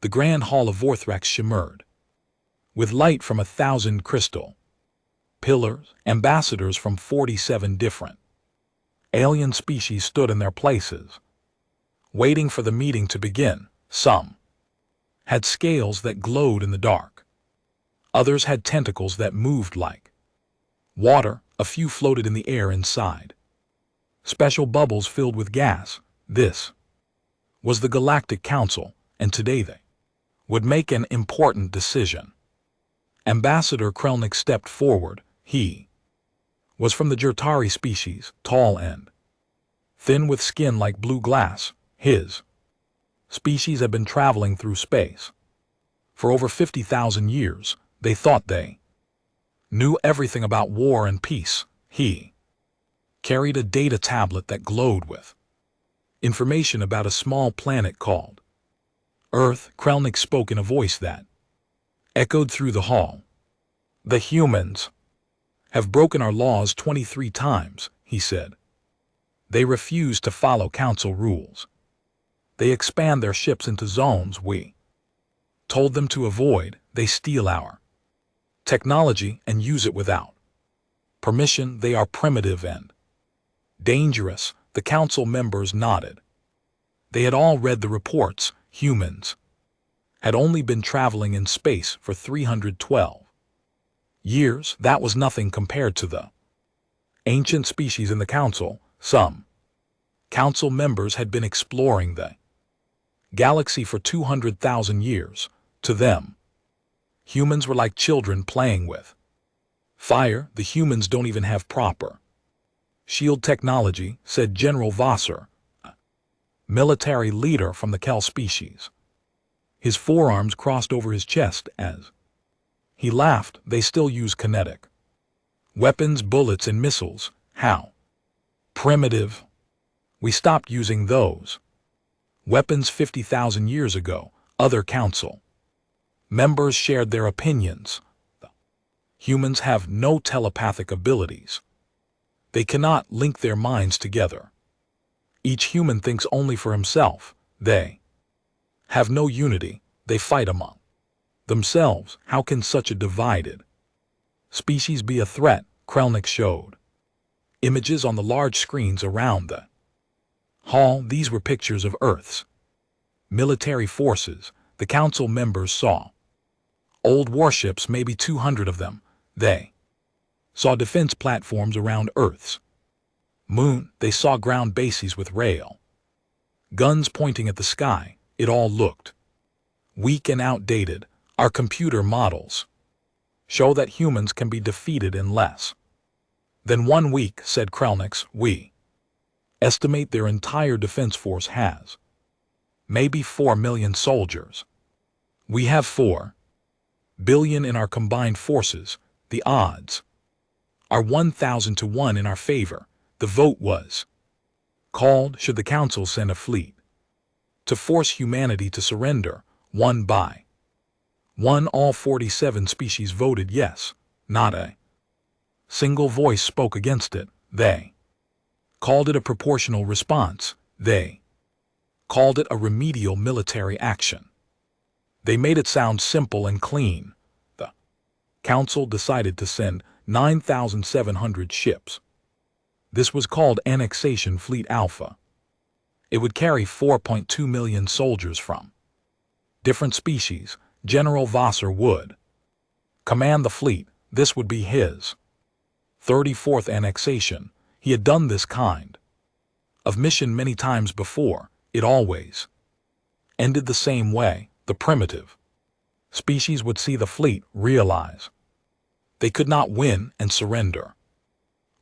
The grand hall of Vorthrax shimmered, with light from 1,000 crystal pillars. Ambassadors from 47 different alien species stood in their places, waiting for the meeting to begin. Some had scales that glowed in the dark. Others had tentacles that moved like water. A few floated in the air inside special bubbles filled with gas. This was the Galactic Council, and today they would make an important decision. Ambassador Krelnik stepped forward. He was from the Jertari species, tall and thin with skin like blue glass. His species had been traveling through space for over 50,000 years. They thought they knew everything about war and peace. He carried a data tablet that glowed with information about a small planet called Earth. Krelnik spoke in a voice that echoed through the hall. The humans have broken our laws 23 times, he said. They refuse to follow council rules. They expand their ships into zones we told them to avoid. They steal our technology and use it without permission. They are primitive and dangerous. The council members nodded. They had all read the reports. Humans had only been traveling in space for 312 years. That was nothing compared to the ancient species in the council. Some council members had been exploring the galaxy for 200,000 years. To them, humans were like children playing with fire. The humans don't even have proper shield technology, said General Vassar, a military leader from the Kel species. His forearms crossed over his chest as he laughed. They still use kinetic weapons, bullets, and missiles. How primitive. We stopped using those weapons 50,000 years ago. Other council members shared their opinions. Humans have no telepathic abilities. They cannot link their minds together. Each human thinks only for himself. They have no unity. They fight among themselves. How can such a divided species be a threat? Krelnik showed images on the large screens around the hall. These were pictures of Earth's military forces. The council members saw old warships, maybe 200 of them. They saw defense platforms around Earth's moon. They saw ground bases with rail guns pointing at the sky. It all looked weak and outdated. Our computer models show that humans can be defeated in less than 1 week, said Krelnik. We estimate their entire defense force has maybe 4 million soldiers. We have 4 billion in our combined forces. The odds are 1,000 to 1 in our favor. The vote was called. Should the council send a fleet to force humanity to surrender? One by one, all 47 species voted yes. Not a single voice spoke against it. They called it a proportional response. They called it a remedial military action. They made it sound simple and clean. The council decided to send 9,700 ships. This was called Annexation Fleet Alpha. It would carry 4.2 million soldiers from different species. General Vassar would command the fleet. This would be his 34th annexation. He had done this kind of mission many times before. It always ended the same way. The primitive species would see the fleet, realize they could not win, and surrender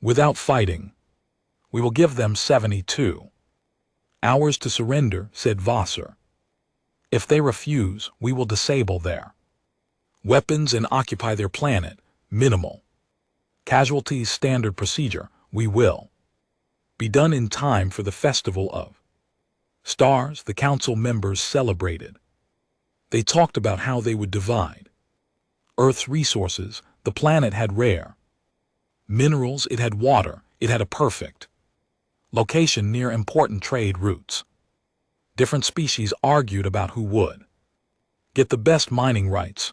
without fighting. We will give them 72 hours to surrender, said Vassar. If they refuse, we will disable their weapons and occupy their planet. Minimal casualties, standard procedure. We will be done in time for the Festival of Stars. The council members celebrated. They talked about how they would divide Earth's resources. The planet had rare minerals, it had water, it had a perfect location near important trade routes. Different species argued about who would Get the best mining rights.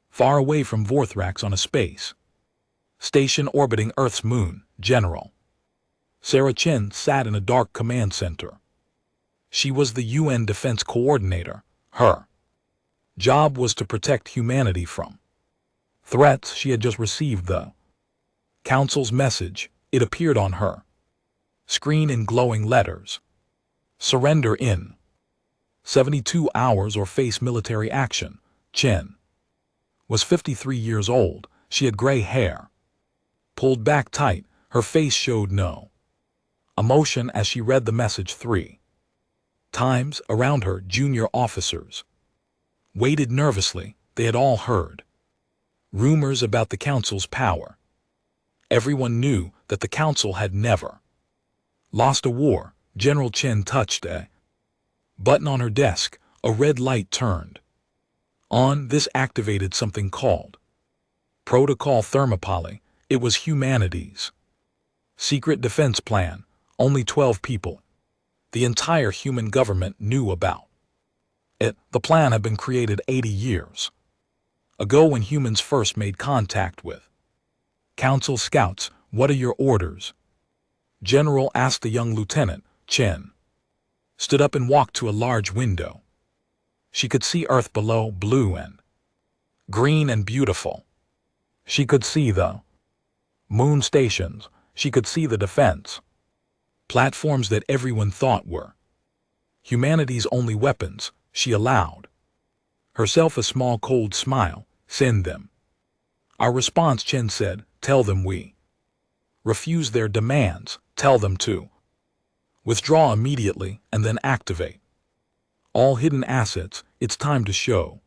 Far away from Vorthrax on a space station orbiting Earth's moon, General. Sarah Chen sat in a dark command center. She was the UN Defense Coordinator. Her job was to protect humanity from threats. She had just received the Council's message. It appeared on her screen in glowing letters. Surrender in 72 hours or face military action. Chen was 53 years old. She had gray hair, pulled back tight. Her face showed no emotion as she read the message 3 times. Around her, junior officers waited nervously. They had all heard rumors about the Council's power. Everyone knew that the Council had never lost a war. General Chen touched a button on her desk. A red light turned on. This activated something called Protocol Thermopylae. It was humanity's secret defense plan. Only 12 people, the entire human government, knew about it. The plan had been created 80 years ago when humans first made contact with Council scouts. What are your orders? General asked the young lieutenant. Chen stood up and walked to a large window. She could see Earth below, blue and green and beautiful. She could see the moon stations. She could see the defense platforms that everyone thought were humanity's only weapons. She allowed herself a small cold smile. Send them our response, Chen said. Tell them we refuse their demands. Tell them to withdraw immediately and then activate all hidden assets. It's time to show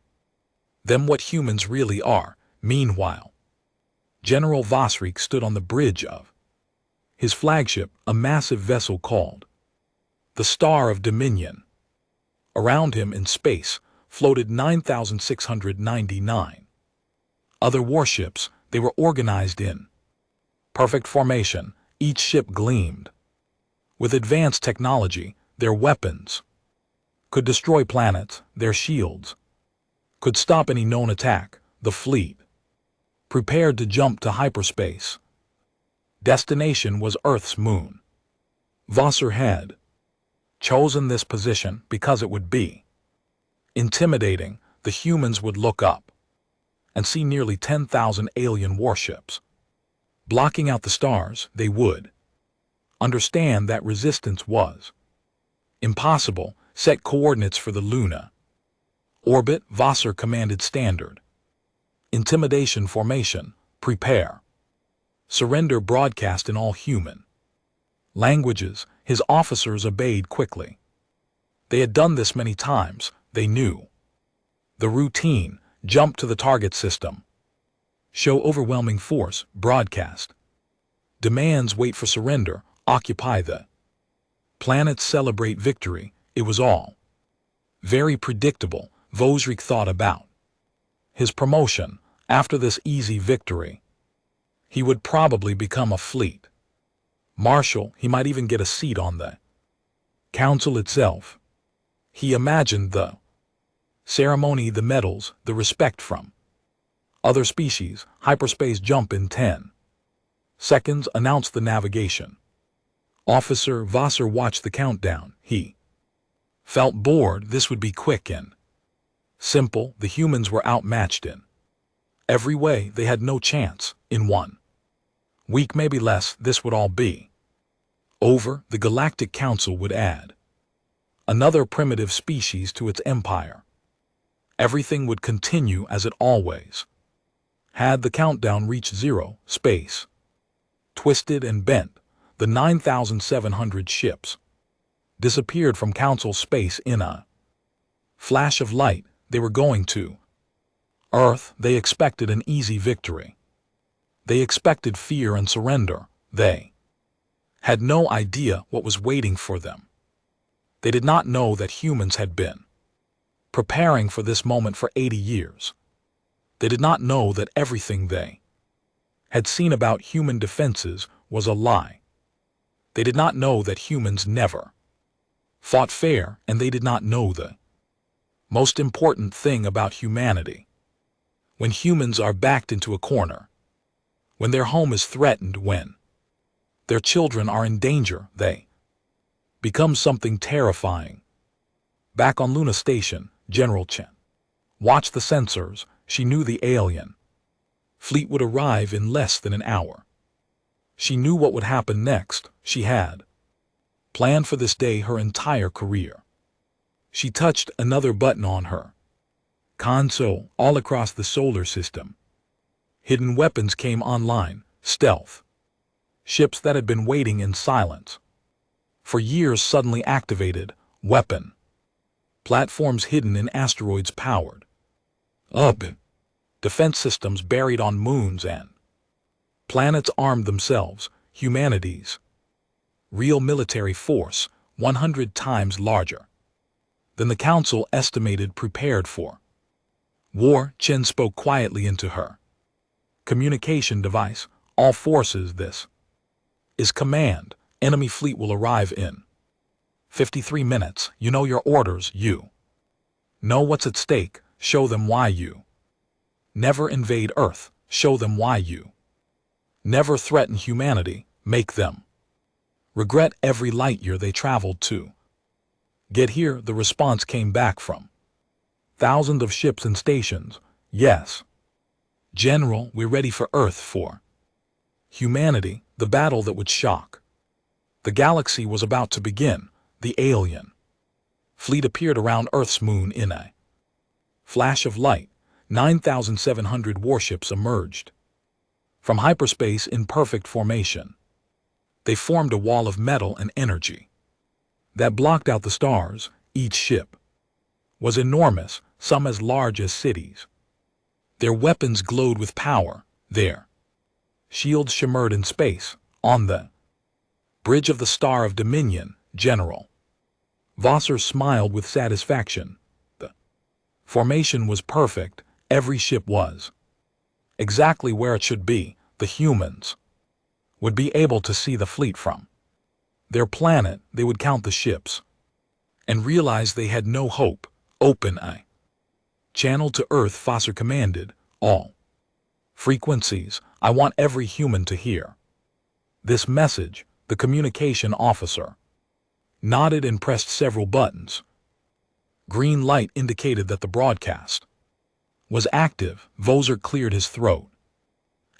them what humans really are. Meanwhile, General Vosrik stood on the bridge of his flagship, a massive vessel called the Star of Dominion. Around him in space floated 9,699 other warships. They were organized in perfect formation. Each ship gleamed with advanced technology. Their weapons could destroy planets. Their shields could stop any known attack. The fleet prepared to jump to hyperspace. Destination was Earth's moon. Vassar had chosen this position because it would be intimidating. The humans would look up and see nearly 10,000 alien warships blocking out the stars. They would understand that resistance was impossible. Set coordinates for the Luna orbit. Vassar commanded. Standard intimidation formation. Prepare. Surrender broadcast in all human languages. His officers obeyed quickly. They had done this many times. They knew the routine. Jump to the target system. Show overwhelming force. Broadcast demands. Wait for surrender. Occupy the planet. Celebrate victory. It was all very predictable. Vosrik thought about his promotion. After this easy victory, he would probably become a fleet marshal. He might even get a seat on the Council itself. He imagined the ceremony, the medals, the respect from other species. Hyperspace jump in 10 seconds. Announced the navigation officer. Vassar watched the countdown. He felt bored. This would be quick and simple. The humans were outmatched in every way. They had no chance. In 1 week, maybe less, this would all be over. The Galactic Council would add another primitive species to its empire. Everything would continue as it always had. The countdown reached 0. Space twisted and bent. The 9,700 ships disappeared from Council space in a flash of light. They were going to Earth. They expected an easy victory. They expected fear and surrender. They had no idea what was waiting for them. They did not know that humans had been preparing for this moment for 80 years. They did not know that everything they had seen about human defenses was a lie. They did not know that humans never fought fair, and they did not know the Most important thing about humanity. When humans are backed into a corner, when their home is threatened, when their children are in danger, they become something terrifying. Back on Luna Station, General Chen watched the sensors. She knew the alien fleet would arrive in less than an hour. She knew what would happen next. She had planned for this day her entire career. She touched another button on her console. All across the solar system, hidden weapons came online. Stealth ships that had been waiting in silence for years suddenly activated. Weapon platforms hidden in asteroids powered up. Defense systems buried on moons and planets armed themselves. Humanity's real military force 100 times larger than the Council estimated prepared for war. Chen spoke quietly into her communication device. All forces, this is command. Enemy fleet will arrive in 53 minutes. You know your orders. You know what's at stake. Show them why you never invade Earth. Show them why you never threaten humanity. Make them regret every light year they traveled to get here. The response came back from thousands of ships and stations. Yes, General, we're ready for Earth, for humanity. The battle that would shock the galaxy was about to begin. The alien fleet appeared around Earth's moon in a flash of light. 9,700 warships emerged from hyperspace in perfect formation. They formed a wall of metal and energy that blocked out the stars. Each ship was enormous, some as large as cities. Their weapons glowed with power. Their shields shimmered in space. On the bridge of the Star of Dominion, General Vosser smiled with satisfaction. The formation was perfect. Every ship was exactly where it should be. The humans would be able to see the fleet from their planet. They would count the ships and realize they had no hope. Open a channel to Earth, Vosser commanded. All frequencies. I want every human to hear this message. The communication officer nodded and pressed several buttons. Green light indicated that the broadcast was active. Vosser cleared his throat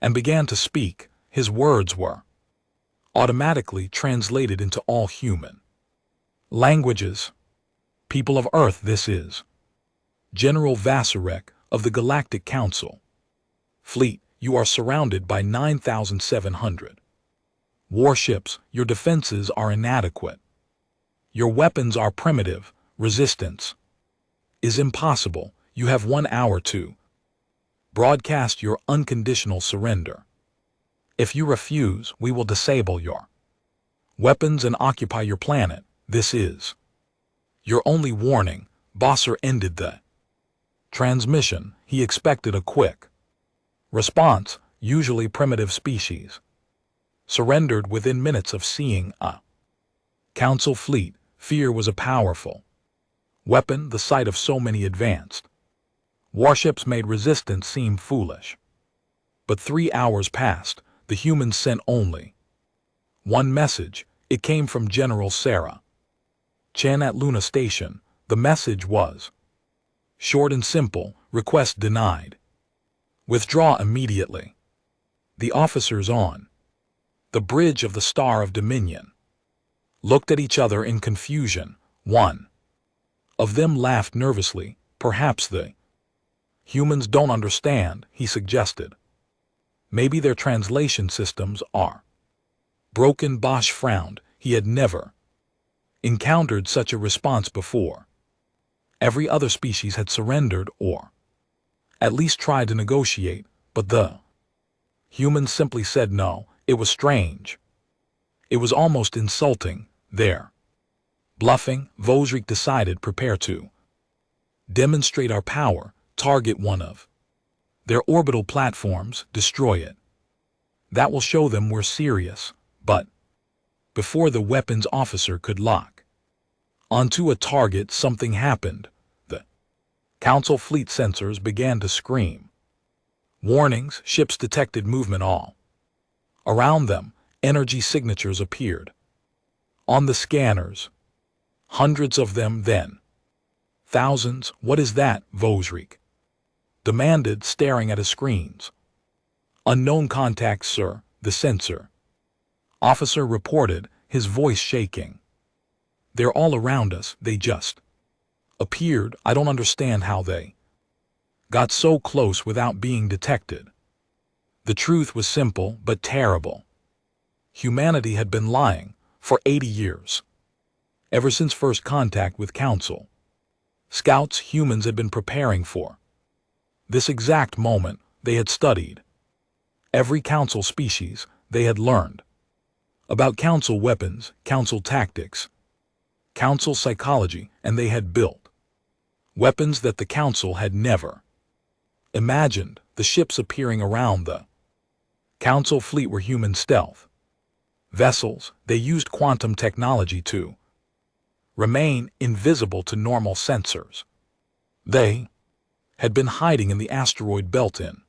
and began to speak. His words were automatically translated into all human languages. People of Earth, this is General Vassarek of the Galactic Council. Fleet, you are surrounded by 9,700 warships. Your defenses are inadequate. Your weapons are primitive. Resistance is impossible. You have 1 hour to broadcast your unconditional surrender. If you refuse, we will disable your weapons and occupy your planet. This is your only warning. Vosser ended the transmission. He expected a quick response. Usually primitive species surrendered within minutes of seeing a Council fleet. Fear was a powerful weapon. The sight of so many advanced warships made resistance seem foolish. But 3 hours passed. The humans sent only one message. It came from General Sarah Chen at Luna Station. The message was short and simple. Request denied. Withdraw immediately. The officers on the bridge of the Star of Dominion looked at each other in confusion. One of them laughed nervously. Perhaps the humans don't understand, he suggested. Maybe their translation systems are broken. Bosch frowned. He had never encountered such a response before. Every other species had surrendered or at least tried to negotiate, but the humans simply said no. It was strange. It was almost insulting. Their bluffing. Vosrik decided. Prepare to demonstrate our power. Target one of their orbital platforms. Destroy it. That will show them we're serious. But before the weapons officer could lock onto a target, something happened. The Council fleet sensors began to scream. Warnings, ships detected movement all around them. Energy signatures appeared on the scanners. Hundreds of them then. Thousands. What is that? Vosrik demanded, staring at his screens. Unknown contact, sir, the sensor officer reported, his voice shaking. They're all around us. They just appeared. I don't understand how they got so close without being detected. The truth was simple but terrible. Humanity had been lying for 80 years. Ever since first contact with Council scouts, humans had been preparing for this exact moment. They had studied every Council species. They had learned about Council weapons, Council tactics, Council psychology, and they had built weapons that the Council had never imagined. The ships appearing around the Council fleet were human stealth vessels. They used quantum technology to remain invisible to normal sensors. They had been hiding in the asteroid belt, in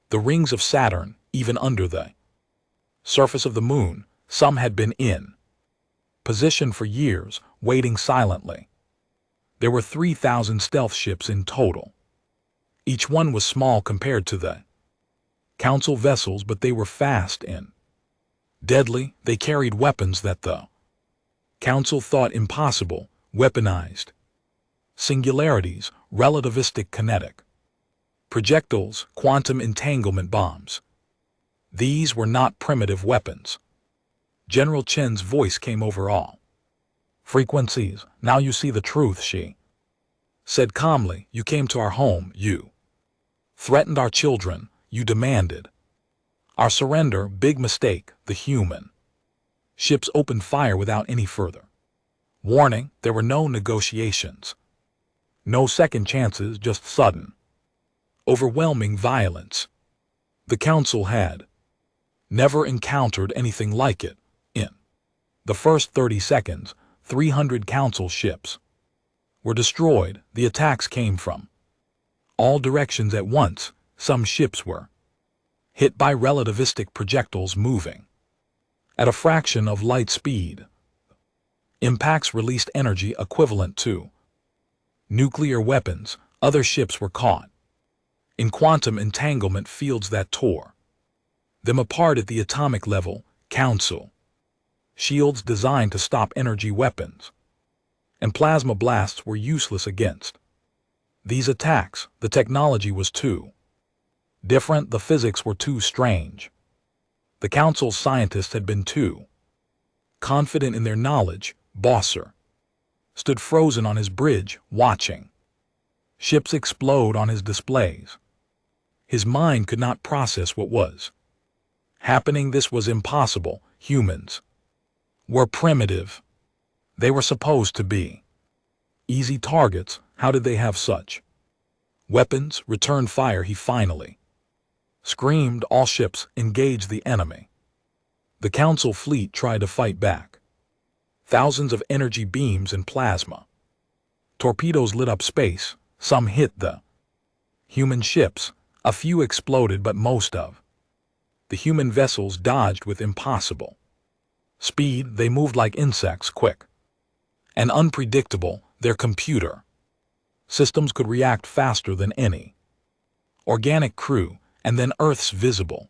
the rings of Saturn, even under the surface of the moon. Some had been in position for years, waiting silently. There were 3,000 stealth ships in total. Each one was small compared to the Council vessels, but they were fast and deadly. They carried weapons that the Council thought impossible, weaponized singularities, relativistic kinetic projectiles, quantum entanglement bombs. These were not primitive weapons. General Chen's voice came over all frequencies. Now you see the truth, she said calmly. You came to our home, you threatened our children, you demanded our surrender. Big mistake. The human ships opened fire without any further warning. There were no negotiations, no second chances, just sudden, overwhelming violence. The Council had never encountered anything like it. In the first 30 seconds, 300 Council ships were destroyed. The attacks came from all directions at once. Some ships were hit by relativistic projectiles moving at a fraction of light speed. Impacts released energy equivalent to nuclear weapons. Other ships were caught in quantum entanglement fields that tore them apart at the atomic level. Council shields designed to stop energy weapons and plasma blasts were useless against these attacks. The technology was too different. The physics were too strange. The Council's scientists had been too confident in their knowledge. Bosser stood frozen on his bridge, watching ships explode on his displays. His mind could not process what was happening. This was impossible. Humans were primitive. They were supposed to be easy targets. How did they have such weapons? Return fire, he finally screamed. All ships engage the enemy. The Council fleet tried to fight back. Thousands of energy beams and plasma torpedoes lit up space. Some hit the human ships. A few exploded, but most of the human vessels dodged with impossible speed. They moved like insects, quick and unpredictable. Their computer systems could react faster than any organic crew. And then Earth's visible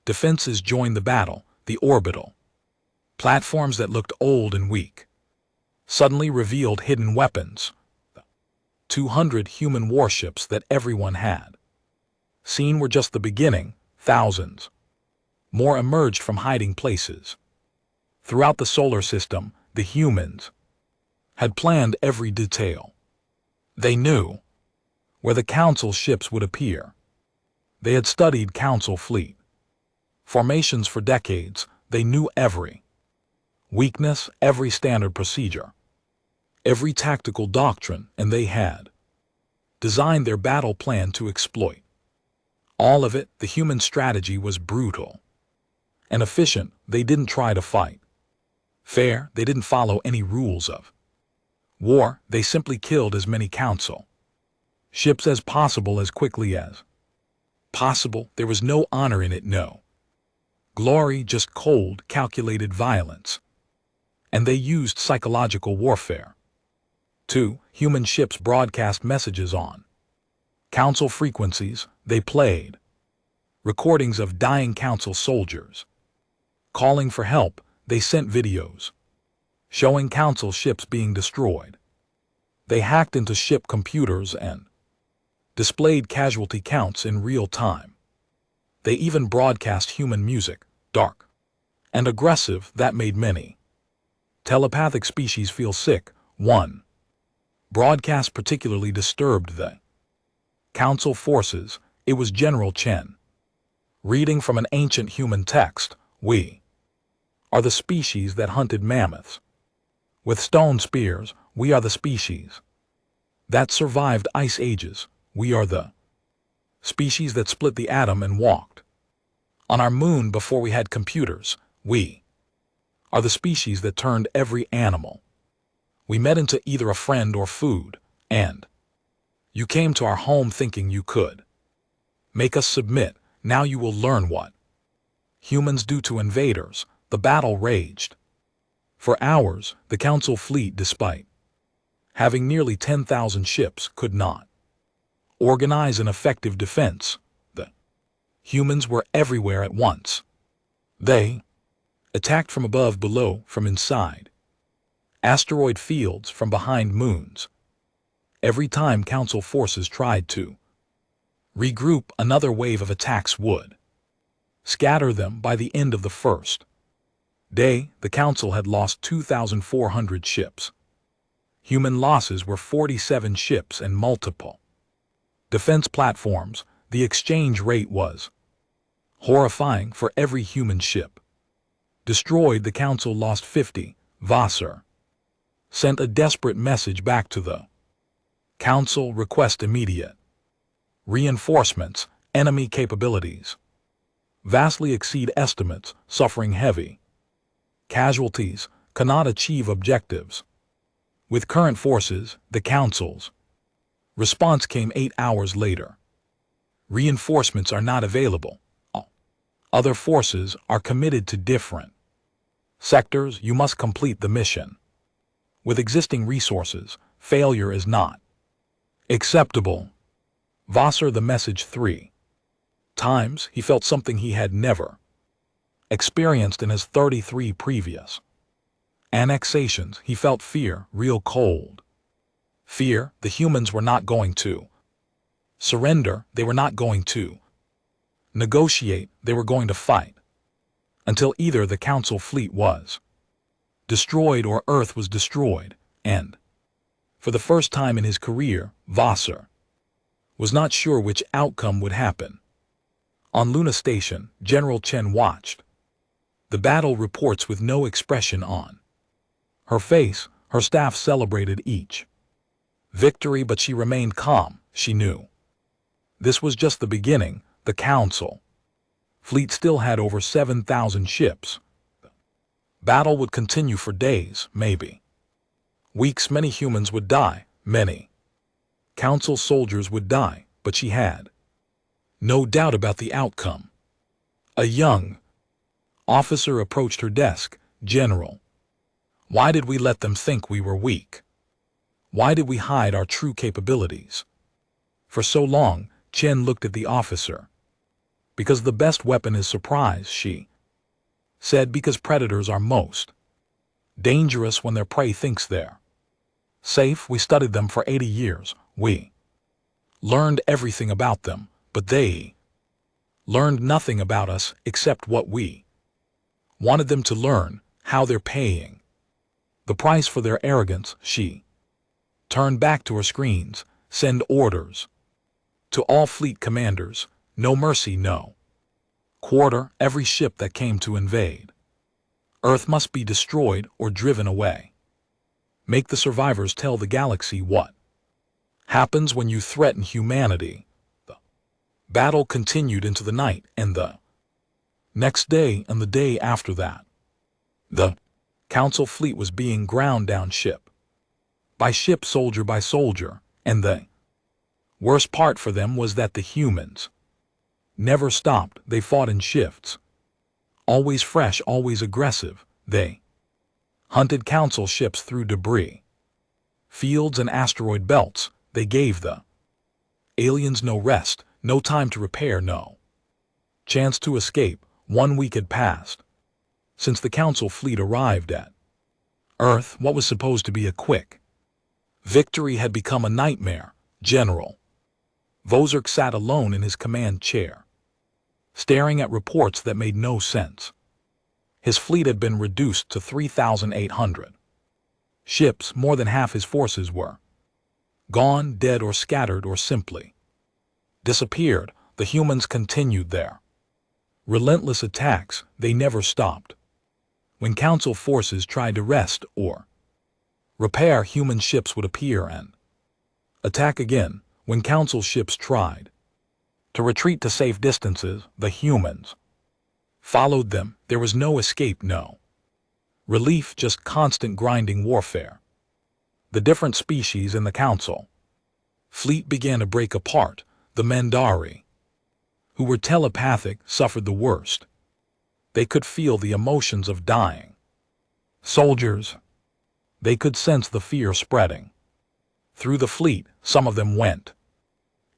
defenses joined the battle. The orbital platforms that looked old and weak suddenly revealed hidden weapons. 200 human warships that everyone had seen were just the beginning. Thousands more emerged from hiding places throughout the solar system. The humans had planned every detail. They knew where the Council ships would appear. They had studied Council fleet formations for decades. They knew every weakness, every standard procedure, every tactical doctrine, and they had designed their battle plan to exploit all of it. The human strategy was brutal and efficient. They didn't try to fight fair. They didn't follow any rules of war. They simply killed as many Council Ships as possible as quickly as possible. There was no honor in it, no glory, just cold, calculated violence. And they used psychological warfare. 2. Human ships broadcast messages on council frequencies. They played recordings of dying council soldiers calling for help. They sent videos showing council ships being destroyed. They hacked into ship computers and displayed casualty counts in real time. They even broadcast human music, dark and aggressive, that made many telepathic species feel sick. 1. Broadcast particularly disturbed the council forces. It was General Chen reading from an ancient human text. We are the species that hunted mammoths with stone spears. We are the species that survived ice ages. We are the species that split the atom and walked on our moon before we had computers. We are the species that turned every animal we met into either a friend or food, and you came to our home thinking you could make us submit. Now you will learn what humans do to invaders. The battle raged for hours. The council fleet, despite having nearly 10,000 ships, could not organize an effective defense. The humans were everywhere at once. They attacked from above, below, from inside asteroid fields, from behind moons. Every time council forces tried to regroup, another wave of attacks would scatter them. By the end of the first day, the council had lost 2,400 ships. Human losses were 47 ships and multiple defense platforms. The exchange rate was horrifying. For every human ship destroyed, the council lost 50. Vassar sent a desperate message back to the council. Request immediate reinforcements. Enemy capabilities vastly exceed estimates. Suffering heavy casualties. Cannot achieve objectives with current forces. The council's response came 8 hours later. Reinforcements are not available. Other forces are committed to different sectors. You must complete the mission with existing resources. Failure is not acceptable. Vassar the message 3 times. He felt something he had never experienced in his 33 previous annexations. He felt fear, real cold fear. The humans were not going to surrender. They were not going to negotiate. They were going to fight until either the council fleet was destroyed or Earth was destroyed. And for the first time in his career, Vassar was not sure which outcome would happen. On Luna Station, General Chen watched the battle reports with no expression on her face. Her staff celebrated each victory, but she remained calm. She knew this was just the beginning. The council fleet still had over 7,000 ships. The battle would continue for days, maybe weeks. Many humans would die. Many council soldiers would die, but she had no doubt about the outcome. A young officer approached her desk. General, why did we let them think we were weak? Why did we hide our true capabilities for so long? Chen looked at the officer. Because the best weapon is surprise, she said. Because predators are most dangerous when their prey thinks they're safe. We studied them for 80 years. We learned everything about them, but they learned nothing about us except what we wanted them to learn, how they're paying the price for their arrogance. She turned back to her screens. Send orders to all fleet commanders. No mercy, no quarter. Every ship that came to invade Earth must be destroyed or driven away. Make the survivors tell the galaxy what happens when you threaten humanity. The battle continued into the night and the next day and the day after that. The council fleet was being ground down ship by ship, soldier by soldier, and they Worst part for them was that the humans never stopped. They fought in shifts. Always fresh, always aggressive. They hunted council ships through debris, fields and asteroid belts. They gave the aliens no rest, no time to repair, no chance to escape. 1 week had passed since the council fleet arrived at Earth. What was supposed to be a quick victory had become a nightmare. General Vozerk sat alone in his command chair, staring at reports that made no sense. His fleet had been reduced to 3,800 ships. More than half his forces were gone, dead or scattered or simply disappeared. The humans continued their relentless attacks. They never stopped. When council forces tried to rest or repair, human ships would appear and attack again. When council ships tried to retreat to safe distances, the humans followed them. There was no escape, no relief, just constant grinding warfare. The different species in the council fleet began to break apart. The Mendari, who were telepathic, suffered the worst. They could feel the emotions of dying soldiers. They could sense the fear spreading through the fleet. Some of them went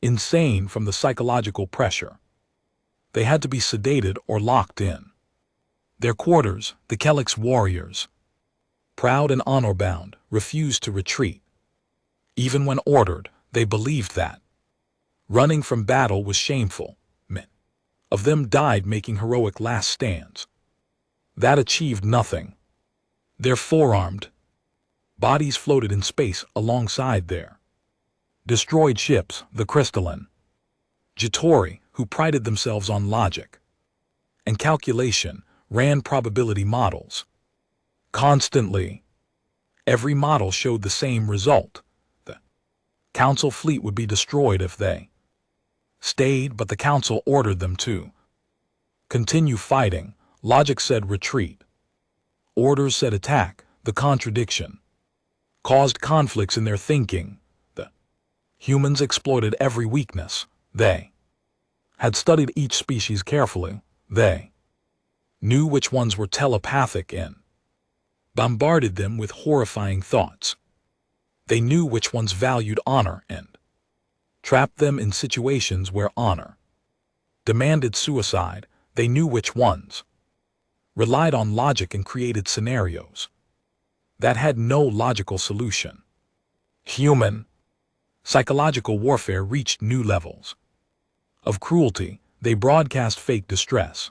insane from the psychological pressure. They had to be sedated or locked in their quarters. The Kelix warriors, proud and honor-bound, refused to retreat. Even when ordered, they believed that running from battle was shameful. Men of them died making heroic last stands that achieved nothing. Their forearmed bodies floated in space alongside their destroyed ships. The crystalline Jatori, who prided themselves on logic and calculation, ran probability models constantly. Every model showed the same result. The council fleet would be destroyed if they stayed, but the council ordered them to continue fighting. Logic said retreat. Orders said attack. The contradiction caused conflicts in their thinking. The humans exploited every weakness. They had studied each species carefully. They knew which ones were telepathic and bombarded them with horrifying thoughts. They knew which ones valued honor and trapped them in situations where honor demanded suicide. They knew which ones relied on logic and created scenarios that had no logical solution. Human psychological warfare reached new levels of cruelty. They broadcast fake distress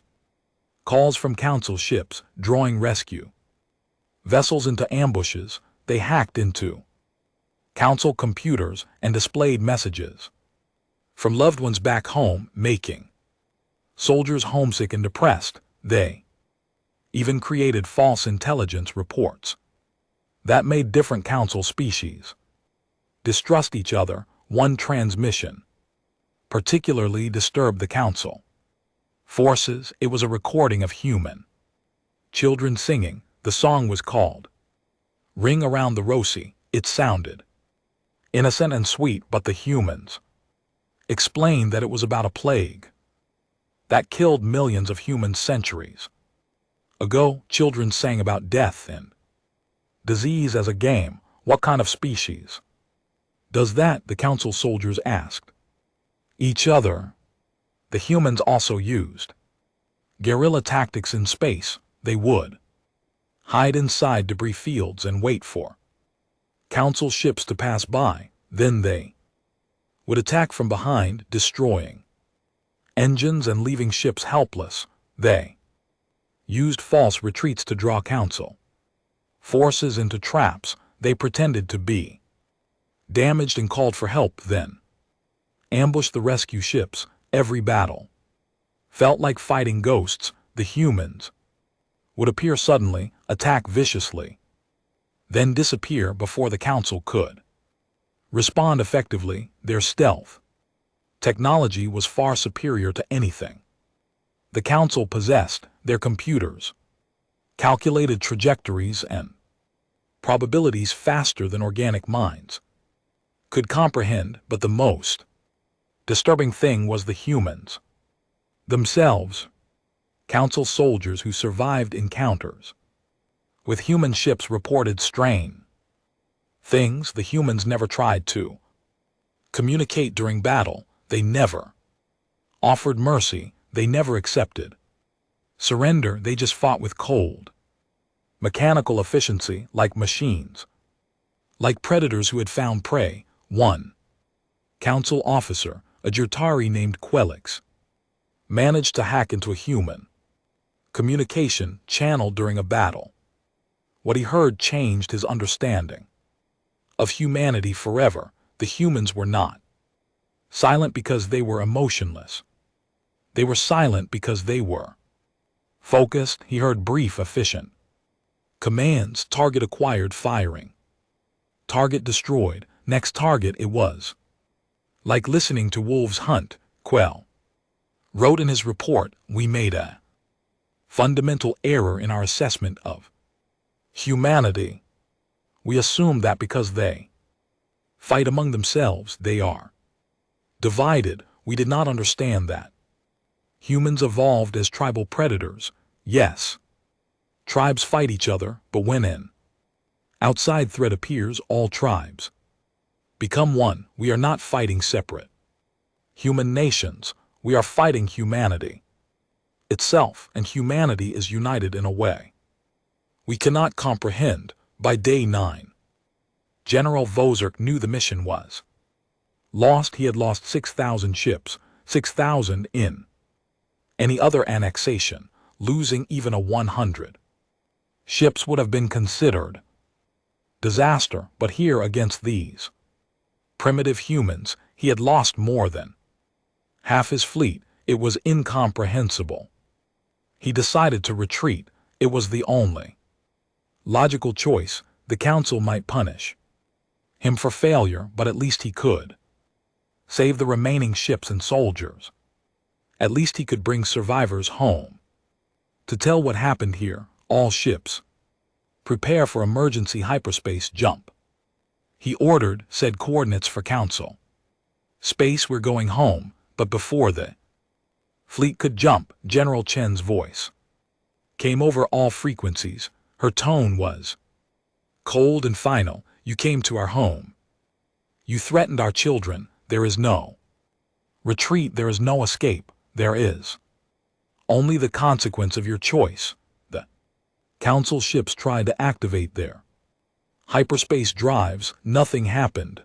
calls from council ships, drawing rescue vessels into ambushes. They hacked into council computers and displayed messages from loved ones back home, making soldiers homesick and depressed. They even created false intelligence reports that made different council species distrust each other. One transmission particularly disturbed the council forces. It was a recording of human children singing. The song was called Ring Around the Rosie. It sounded innocent and sweet, but the humans explained that it was about a plague that killed millions of humans centuries ago. Children sang about death and disease as a game. What kind of species does that? The council soldiers asked each other. The humans also used guerrilla tactics in space. They would hide inside debris fields and wait for council ships to pass by. Then they would attack from behind, destroying engines and leaving ships helpless. They used false retreats to draw council forces into traps. They pretended to be damaged and called for help, then ambushed the rescue ships. Every battle felt like fighting ghosts. The humans would appear suddenly, attack viciously, then disappear before the council could respond effectively. Their stealth technology was far superior to anything the council possessed. Their computers calculated trajectories and probabilities faster than organic minds could comprehend. But the most Disturbing thing was the humans themselves, Council soldiers who survived encounters with human ships reported strain. Things the humans never tried to communicate during battle, they never offered mercy, they never accepted surrender, they just fought with cold mechanical efficiency, like machines, like predators who had found prey. One council officer, a Jurtari named Quelix, managed to hack into a human communication channel during a battle. What he heard changed his understanding of humanity forever. The humans were not silent because they were emotionless. They were silent because they were focused. He heard brief, efficient commands: target acquired, firing. Target destroyed, next target. It was like listening to wolves hunt. Quell wrote in his report, "We made a fundamental error in our assessment of humanity. We assumed that because they fight among themselves, they are divided. We did not understand that humans evolved as tribal predators. Yes, tribes fight each other, but when an outside threat appears, all tribes become one. We are not fighting separate human nations. We are fighting humanity itself, and humanity is united in a way we cannot comprehend." By day 9, General Vozerk knew the mission was lost. He had lost 6,000 ships, 6,000 in any other annexation. Losing even a 100 ships would have been considered disaster, but here against these primitive humans, he had lost more than half his fleet. It was incomprehensible. He decided to retreat. It was the only logical choice. The council might punish him for failure, but at least he could save the remaining ships and soldiers. At least he could bring survivors home to tell what happened here. All ships prepare for emergency hyperspace jump. He ordered, said coordinates for council space. We're going home. But before the fleet could jump, General Chen's voice came over all frequencies. Her tone was cold and final. "You came to our home. You threatened our children. There is no retreat. There is no escape. There is only the consequence of your choice." The council ships tried to activate their hyperspace drives. Nothing happened.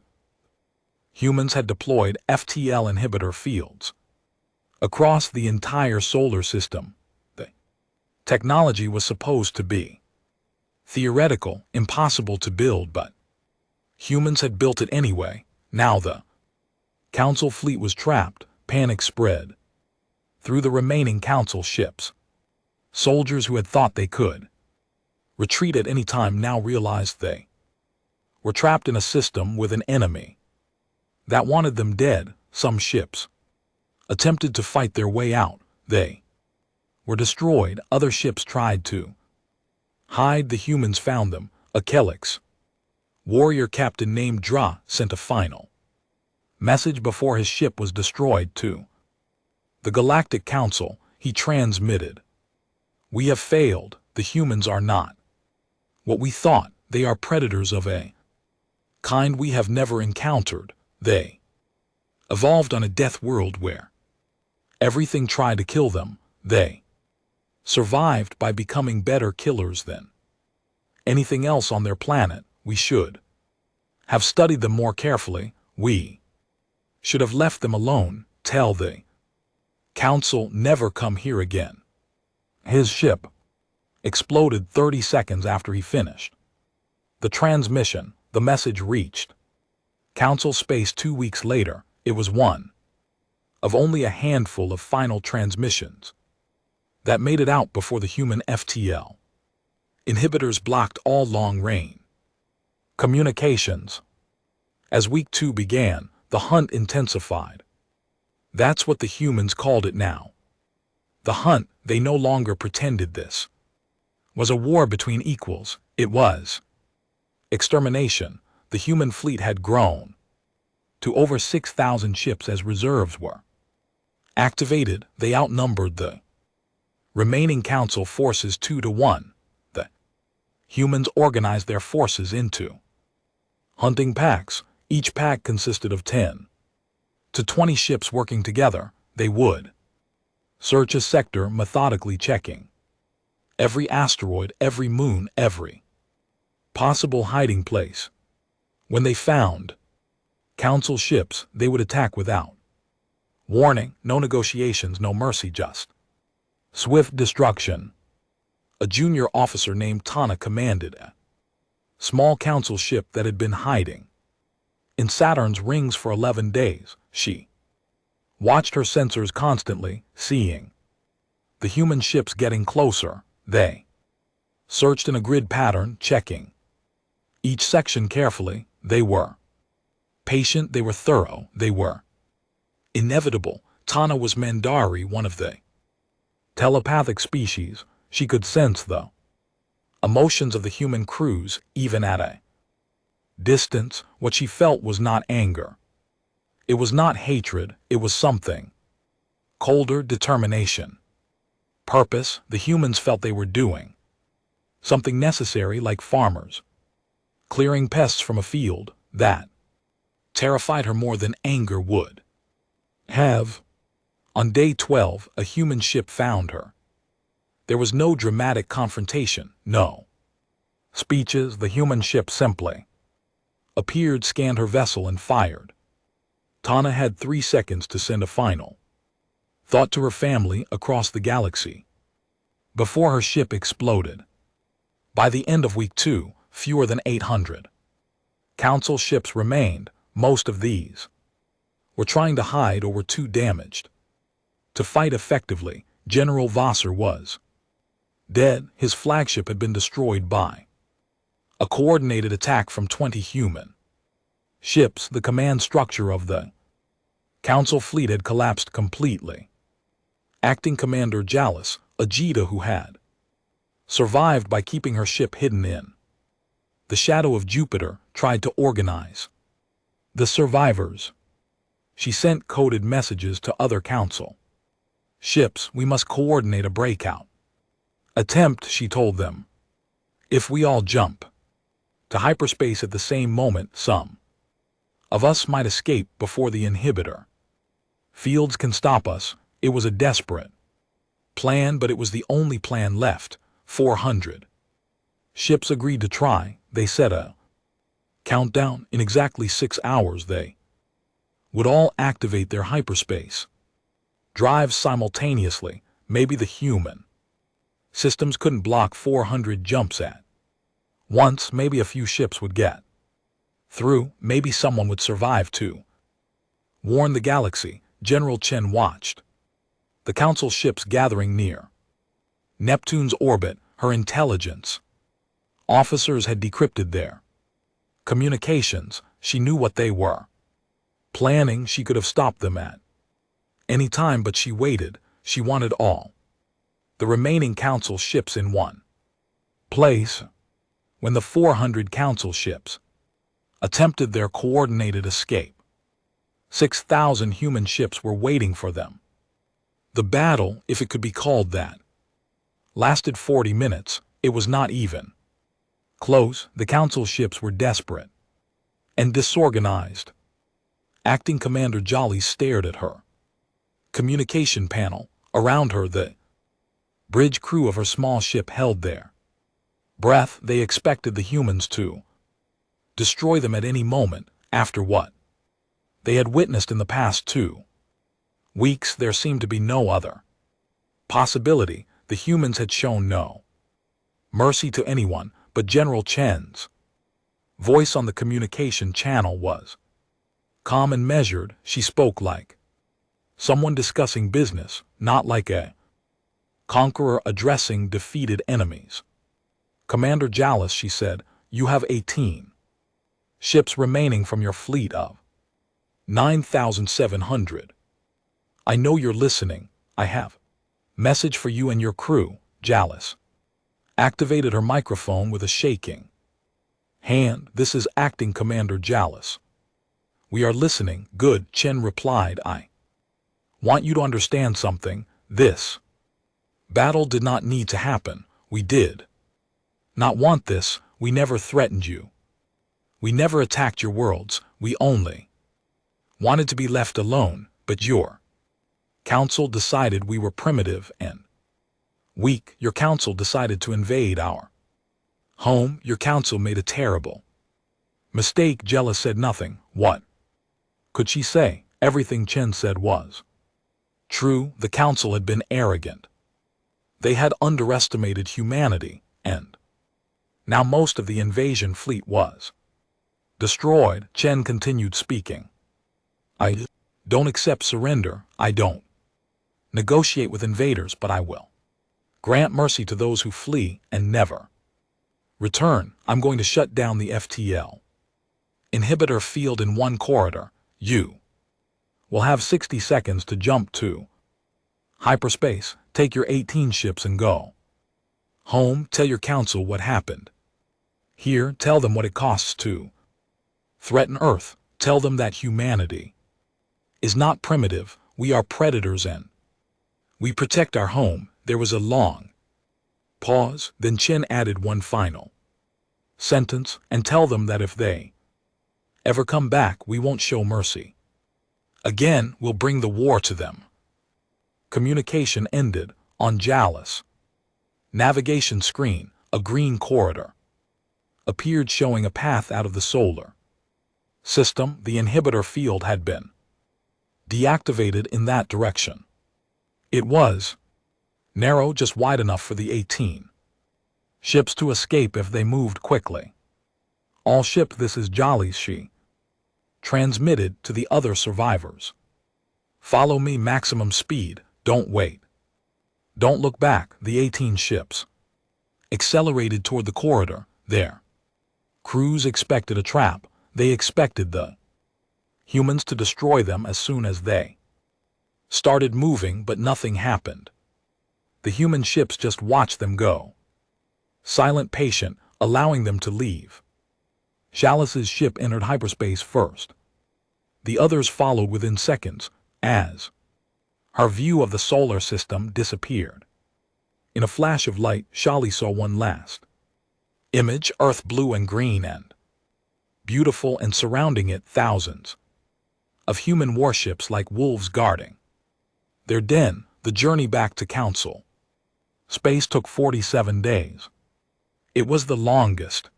Humans had deployed FTL inhibitor fields across the entire solar system. The technology was supposed to be theoretical, impossible to build, but humans had built it anyway. Now the council fleet was trapped. Panic spread through the remaining council ships. Soldiers who had thought they could retreat at any time now realized they were trapped in a system with an enemy that wanted them dead. Some ships attempted to fight their way out. They were destroyed. Other ships tried to hide. The humans found them. A Kelix warrior captain named Dra sent a final message before his ship was destroyed to the Galactic Council. He transmitted, "We have failed. The humans are not what we thought. They are predators of a kind we have never encountered. They evolved on a death world where everything tried to kill them. They survived by becoming better killers than anything else on their planet. We should have studied them more carefully. We should have left them alone. Tell the council never come here again." His ship exploded 30 seconds after he finished the transmission. The message reached council space 2 weeks later. It was one of only a handful of final transmissions that made it out before the human FTL inhibitors blocked all long-range communications. As week 2 began, the hunt intensified. That's what the humans called it now. The hunt. They no longer pretended this was a war between equals. It was extermination. The human fleet had grown to over 6,000 ships as reserves were activated. They outnumbered the remaining Council forces 2-1. The humans organized their forces into hunting packs. Each pack consisted of 10 to 20 ships working together. They would search a sector, methodically checking every asteroid, every moon, every possible hiding place. When they found Council ships, they would attack without warning. No negotiations, no mercy, just swift destruction. A junior officer named Tana commanded a small Council ship that had been hiding in Saturn's rings for 11 days. She watched her sensors constantly, seeing the human ships getting closer. They searched in a grid pattern, checking each section carefully. They were patient, they were thorough, they were inevitable. Tana was Mandari, one of the telepathic species. She could sense the emotions of the human crews, even at a distance. What she felt was not anger. It was not hatred. It was something colder, determination, purpose. The humans felt they were doing something necessary, like farmers clearing pests from a field. That terrified her more than anger would have. On day 12, a human ship found her. There was no dramatic confrontation, no speeches. The human ship simply appeared, scanned her vessel, and fired. Tana had 3 seconds to send a final thought to her family across the galaxy before her ship exploded. By the end of week 2, fewer than 800 Council ships remained. Most of these were trying to hide or were too damaged to fight effectively. General Vassar was dead. His flagship had been destroyed by a coordinated attack from 20 human ships. The command structure of the Council fleet had collapsed completely. Acting Commander Jalis, Ajita, who had survived by keeping her ship hidden in the shadow of Jupiter, tried to organize the survivors. She sent coded messages to other Council ships. We must coordinate a breakout attempt, she told them. If we all jump to hyperspace at the same moment, some of us might escape before the inhibitor fields can stop us. It was a desperate plan, but it was the only plan left. 400 ships agreed to try. They set a countdown. In exactly 6 hours, they would all activate their hyperspace drives simultaneously. Maybe the human systems couldn't block 400 jumps at once. Maybe a few ships would get through. Maybe someone would survive to warn the galaxy. General Chen watched the Council ships gathering near Neptune's orbit. Her intelligence officers had decrypted their communications. She knew what they were planning. She could have stopped them at any time, but she waited. She wanted all the remaining Council ships in one place. When the 400 Council ships attempted their coordinated escape, 6,000 human ships were waiting for them. The battle, if it could be called that, lasted 40 minutes. It was not even close. The Council ships were desperate and disorganized. Acting Commander Jolly stared at her communication panel. Around her, the bridge crew of her small ship held their breath. They expected the humans to destroy them at any moment. After what they had witnessed in the past 2 weeks, there seemed to be no other possibility. The humans had shown no mercy to anyone, but General Chen's voice on the communication channel was calm and measured. She spoke like someone discussing business, not like a conqueror addressing defeated enemies. Commander Jalis, she said, you have 18 ships remaining from your fleet of 9,700. I know you're listening. I have message for you and your crew. Jalis activated her microphone with a shaking hand. This is Acting Commander Jalis. We are listening. Good, Chen replied. I want you to understand something. This battle did not need to happen. We did not want this. We never threatened you. We never attacked your worlds. We only wanted to be left alone, but your council decided we were primitive and weak. Your council decided to invade our home. Your council made a terrible mistake. Jealous said nothing. What could she say? Everything Chen said was true. The council had been arrogant. They had underestimated humanity, and now most of the invasion fleet was destroyed. Chen continued speaking. I don't accept surrender. I don't negotiate with invaders, but I will grant mercy to those who flee and never return. I'm going to shut down the FTL inhibitor field in one corridor. You will have 60 seconds to jump to hyperspace. Take your 18 ships and go home. Tell your council what happened here. Tell them what it costs to threaten Earth. Tell them that humanity is not primitive. We are predators and we protect our home. There was a long pause. Then Chen added one final sentence. And tell them that if they ever come back, we won't show mercy. Again, we'll bring the war to them. Communication ended. On Jalis' navigation screen, a green corridor appeared, showing a path out of the solar system. The inhibitor field had been deactivated in that direction. It was narrow, just wide enough for the 18 ships to escape if they moved quickly. All ships, this is Jolly, she transmitted to the other survivors. Follow me, maximum speed. Don't wait. Don't look back. The 18 ships accelerated toward the corridor. Their crews expected a trap. They expected the humans to destroy them as soon as they started moving, but nothing happened. The human ships just watched them go. Silent, patient, allowing them to leave. Chalice's ship entered hyperspace first. The others followed within seconds, as her view of the solar system disappeared. In a flash of light, Shali saw one last image, Earth blue and green and beautiful, and surrounding it thousands of human warships like wolves guarding their den. The journey back to Council space took 47 days. It was the longest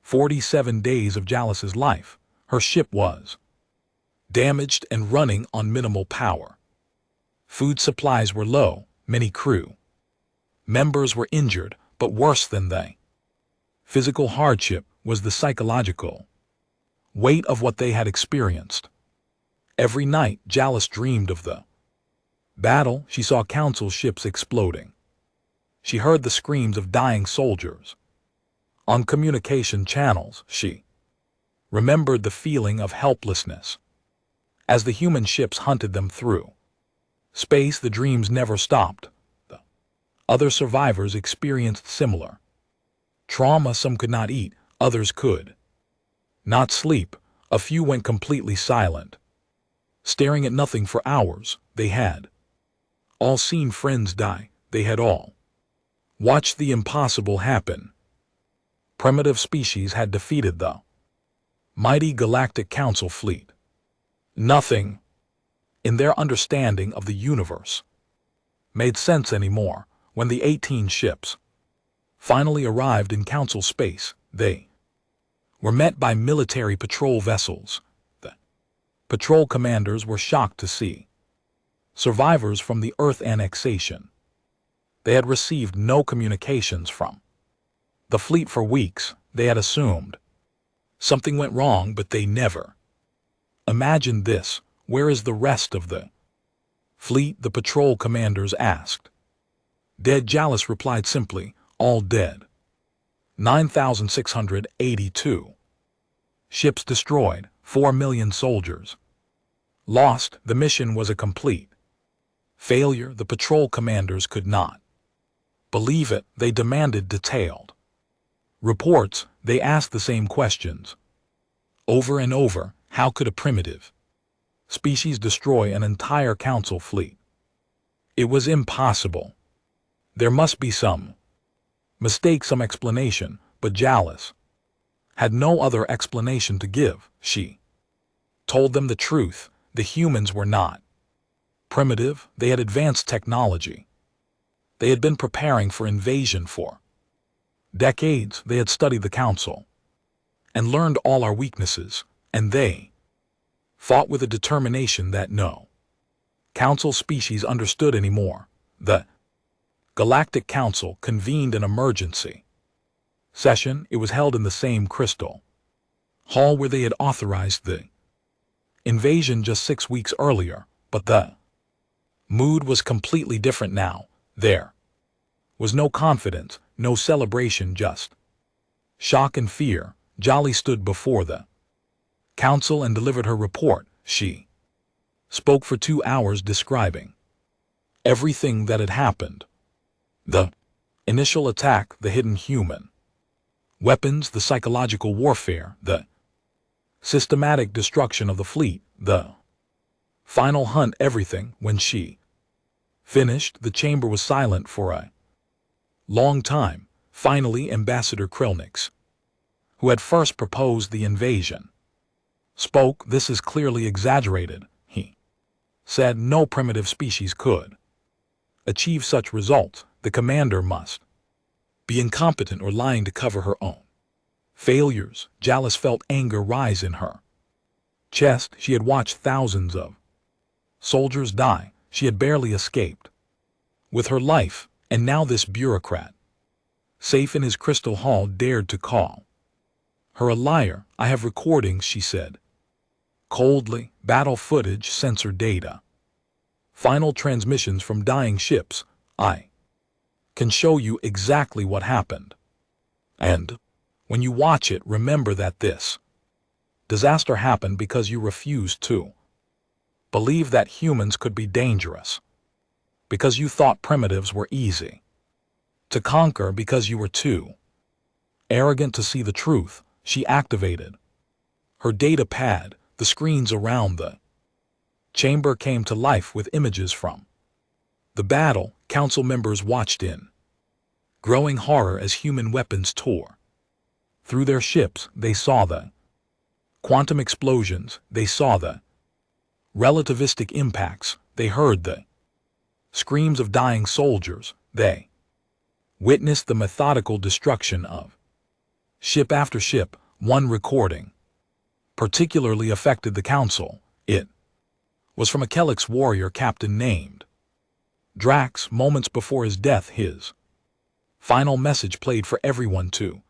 47 days of Jalis's life. Her ship was damaged and running on minimal power. Food supplies were low. Many crew members were injured, but worse than the physical hardship was the psychological weight of what they had experienced. Every night, Jalis dreamed of the battle. She saw Council ships exploding. She heard the screams of dying soldiers. On communication channels, she remembered the feeling of helplessness as the human ships hunted them through space. The dreams never stopped. The other survivors experienced similar trauma. Some could not eat, others could not sleep. A few went completely silent, staring at nothing for hours. They had all seen friends die. They had all watched the impossible happen. Primitive species had defeated the mighty Galactic Council fleet. Nothing in their understanding of the universe made sense anymore. When the 18 ships finally arrived in Council space, they were met by military patrol vessels. The patrol commanders were shocked to see survivors from the Earth annexation. They had received no communications from the fleet for weeks. They had assumed something went wrong, but they never imagined this. Where is the rest of the fleet? The patrol commanders asked. Dead, Jalis replied simply. All dead. 9,682 ships destroyed. 4 million soldiers lost. The mission was a complete failure. The patrol commanders could not believe it. They demanded detailed reports. They asked the same questions over and over. How could a primitive species destroy an entire council fleet? It was impossible. There must be some mistake, some explanation, but Jalis had no other explanation to give. She told them the truth. The humans were not primitive. They had advanced technology. They had been preparing for invasion for decades. They had studied the council and learned all our weaknesses, and they fought with a determination that no council species understood anymore. The Galactic Council convened an emergency session. It was held in the same crystal hall where they had authorized the invasion just 6 weeks earlier, but the mood was completely different now. There was no confidence, no celebration, just shock and fear. Jolly stood before the council and delivered her report. She spoke for 2 hours describing everything that had happened. The initial attack, the hidden human weapons, the psychological warfare, the systematic destruction of the fleet, the final hunt, everything. When she finished, the chamber was silent for a long time. Finally, Ambassador Krilnix, who had first proposed the invasion, spoke. "This is clearly exaggerated," he said. "No primitive species could achieve such results. The commander must be incompetent or lying to cover her own failures." Jalis felt anger rise in her chest. She had watched thousands of soldiers die. She had barely escaped with her life, and now this bureaucrat, safe in his crystal hall, dared to call her a liar. "I have recordings," she said coldly, "battle footage, sensor data, final transmissions from dying ships. I can show you exactly what happened. And when you watch it, remember that this disaster happened because you refused to believe that humans could be dangerous, because you thought primitives were easy to conquer, because you were too arrogant to see the truth." She activated her data pad. The screens around the chamber came to life with images from the battle. Council members watched in growing horror as human weapons tore through their ships. They saw the quantum explosions. They saw the relativistic impacts. They heard the screams of dying soldiers. They witnessed the methodical destruction of ship after ship. One recording particularly affected the council. It was from a Kelix warrior captain named Drax. Moments before his death, his final message played for everyone to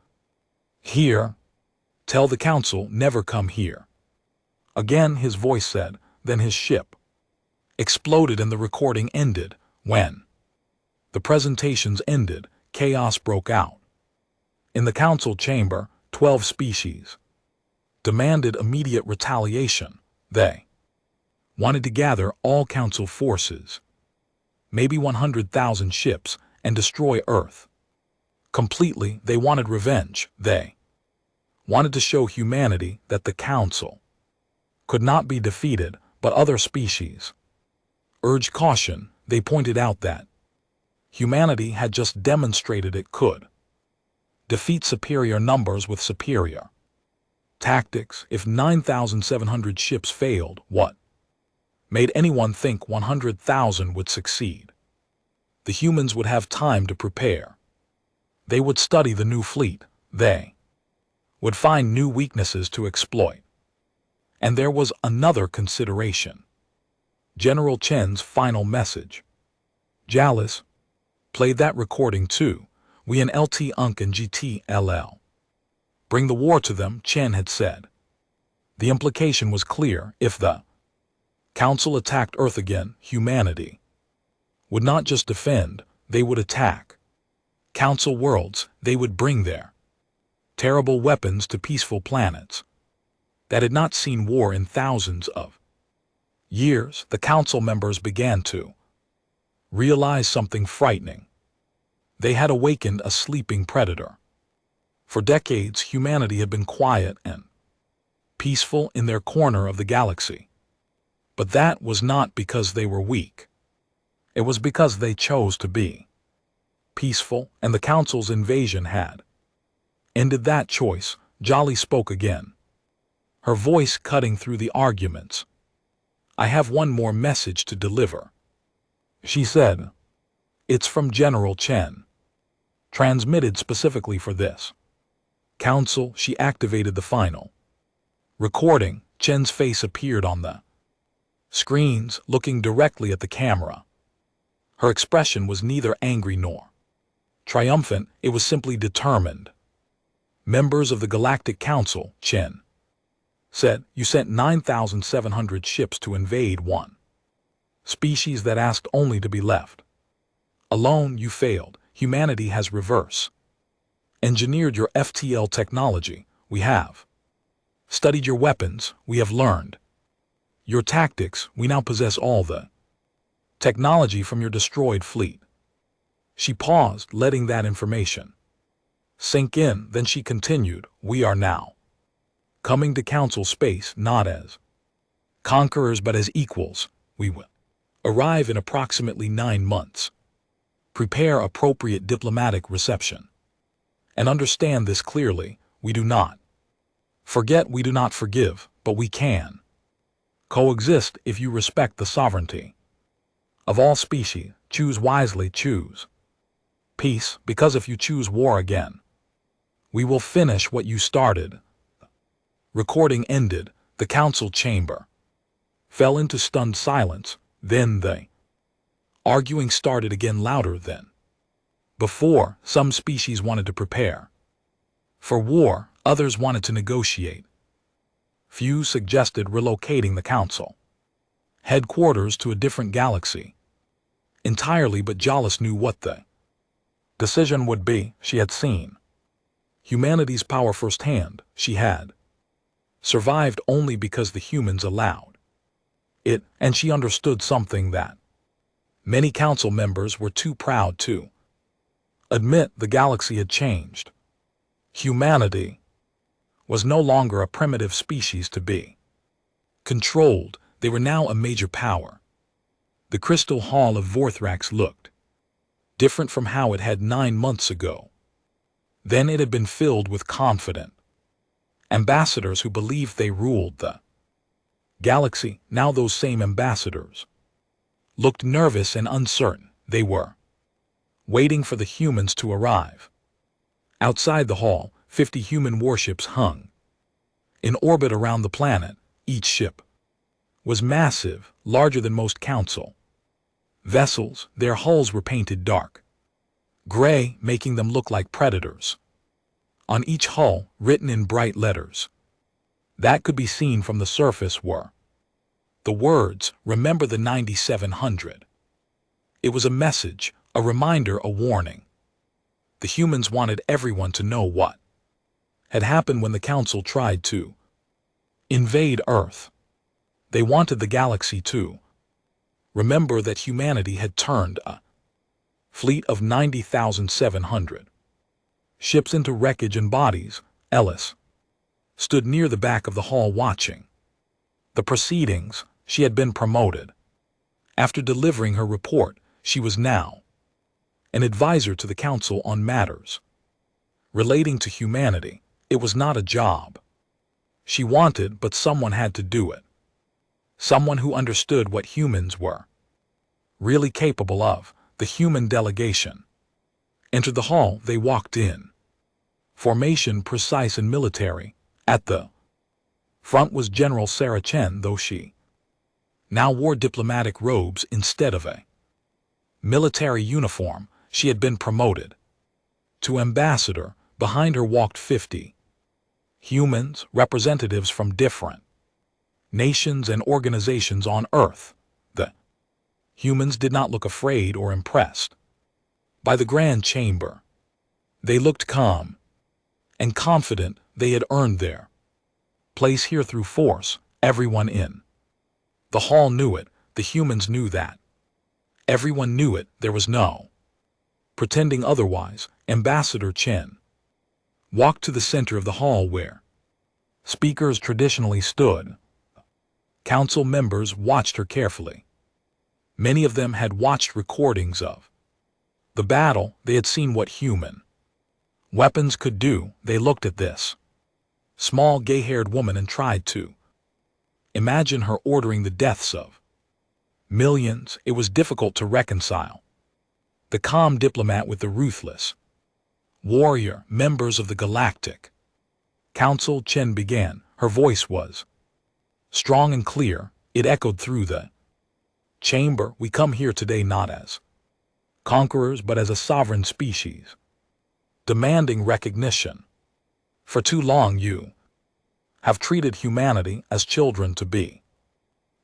hear. "Tell the council, never come here again," his voice said. Then his ship exploded and the recording ended. When the presentations ended, chaos broke out in the council chamber. 12 species demanded immediate retaliation. They wanted to gather all council forces, maybe 100,000 ships, and destroy Earth completely. They wanted revenge. They wanted to show humanity that the council could not be defeated. But other species urged caution. They pointed out that humanity had just demonstrated it could defeat superior numbers with superior tactics. If 9,700 ships failed, what made anyone think 100,000 would succeed? The humans would have time to prepare. They would study the new fleet. They would find new weaknesses to exploit. And there was another consideration. General Chen's final message. Jalis played that recording too. "We in LT Unk and GTLL bring the war to them," Chen had said. The implication was clear. If the council attacked Earth again, humanity would not just defend, they would attack council worlds. They would bring their terrible weapons to peaceful planets that had not seen war in thousands of years. The council members began to realize something frightening. They had awakened a sleeping predator. For decades, humanity had been quiet and peaceful in their corner of the galaxy. But that was not because they were weak. It was because they chose to be peaceful, and the Council's invasion had ended that choice. Jolly spoke again, her voice cutting through the arguments. "I have one more message to deliver," she said. "It's from General Chen, transmitted specifically for this Council." She activated the final recording. Chen's face appeared on the screens, looking directly at the camera. Her expression was neither angry nor triumphant, it was simply determined. "Members of the Galactic Council," Chen said, "you sent 9,700 ships to invade one species that asked only to be left alone. You failed. Humanity has reverse engineered your FTL technology. We have studied your weapons. We have learned your tactics. We now possess all the technology from your destroyed fleet." She paused, letting that information sink in. Then she continued, "We are now coming to Council space not as conquerors but as equals. We will arrive in approximately 9 months. Prepare appropriate diplomatic reception. And understand this clearly, we do not forget, we do not forgive, but we can coexist if you respect the sovereignty of all species. Choose wisely, choose peace, because if you choose war again, we will finish what you started." Recording ended. The Council chamber fell into stunned silence. Then the arguing started again, louder than before. Some species wanted to prepare for war, others wanted to negotiate. Few suggested relocating the Council headquarters to a different galaxy entirely, but Jollis knew what the decision would be. She had seen humanity's power firsthand. She had survived only because the humans allowed it, and she understood something that many Council members were too proud to admit. The galaxy had changed. Humanity was no longer a primitive species to be controlled. They were now a major power. The Crystal Hall of Vorthrax looked different from how it had 9 months ago. Then it had been filled with confident ambassadors who believed they ruled the galaxy. Now those same ambassadors looked nervous and uncertain. They were waiting for the humans to arrive. Outside the hall, 50 human warships hung in orbit around the planet. Each ship was massive, larger than most Council vessels. Their hulls were painted dark gray, making them look like predators. On each hull, written in bright letters that could be seen from the surface, were the words, "Remember the 9700." It was a message, a reminder, a warning. The humans wanted everyone to know what had happened when the Council tried to invade Earth. They wanted the galaxy to remember that humanity had turned a fleet of 90,700 ships into wreckage and bodies. Ellis stood near the back of the hall watching the proceedings. She had been promoted. After delivering her report, she was now an advisor to the Council on matters relating to humanity. It was not a job she wanted, but someone had to do it. Someone who understood what humans were really capable of. The human delegation entered the hall. They walked in, formation precise and military. At the front was General Sarah Chen, though she now wore diplomatic robes instead of a military uniform. She had been promoted to ambassador. Behind her walked 50 humans, representatives from different nations and organizations on Earth. The humans did not look afraid or impressed by the Grand Chamber. They looked calm and confident. They had earned their place here through force. Everyone in the hall knew it. The humans knew that. Everyone knew it. There was no pretending otherwise. Ambassador Chen walked to the center of the hall where Speakers traditionally stood. Council members watched her carefully. Many of them had watched recordings of the battle. They had seen what human weapons could do. They looked at this small gay-haired woman and tried to imagine her ordering the deaths of millions. It was difficult to reconcile the calm diplomat with the ruthless warrior. Members of the Galactic Council, Chen began. Her voice was strong and clear. It echoed through the chamber. We come here today not as conquerors but as a sovereign species, demanding recognition. For too long you have treated humanity as children to be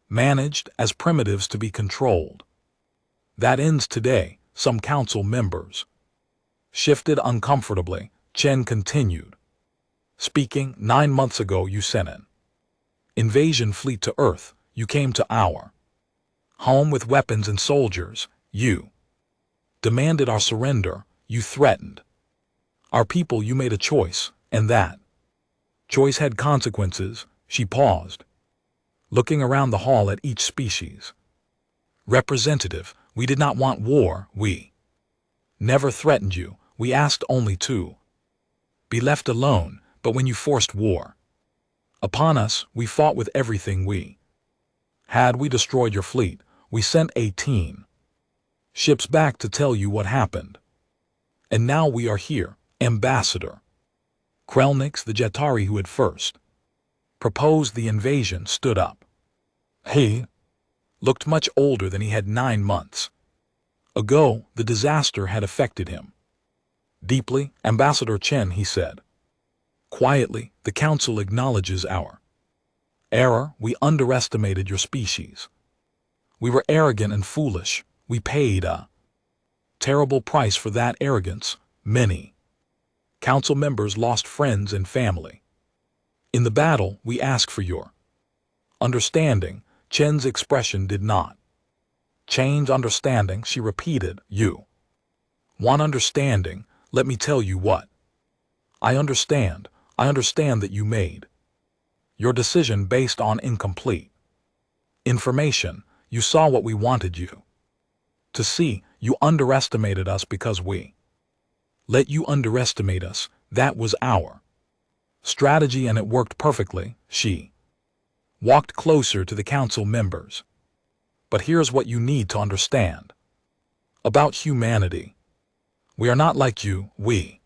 managed, as primitives to be controlled. That ends today. Some council members shifted uncomfortably. Chen continued, speaking. 9 months ago you sent an invasion fleet to Earth. You came to our home with weapons and soldiers. You demanded our surrender. You threatened our people. You made a choice, and that choice had consequences. She paused, looking around the hall at each species representative. We did not want war. We never threatened you. We asked only to be left alone. But when you forced war upon us, we fought with everything we had. We destroyed your fleet. We sent 18 ships back to tell you what happened. And now we are here. Ambassador Krelnix, the Jetari who had first proposed the invasion, stood up. He looked much older than he had 9 months ago. The disaster had affected him deeply. Ambassador Chen, he said quietly, the council acknowledges our error. We underestimated your species. We were arrogant and foolish. We paid a terrible price for that arrogance. Many council members lost friends and family in the battle. We ask for your understanding. Chen's expression did not change. Understanding, she repeated. You want understanding? Let me tell you what I understand. I understand that you made your decision based on incomplete information. You saw what we wanted you to see. You underestimated us because we let you underestimate us. That was our strategy and it worked perfectly. She walked closer to the council members. But here's what you need to understand about humanity. We are not like you. We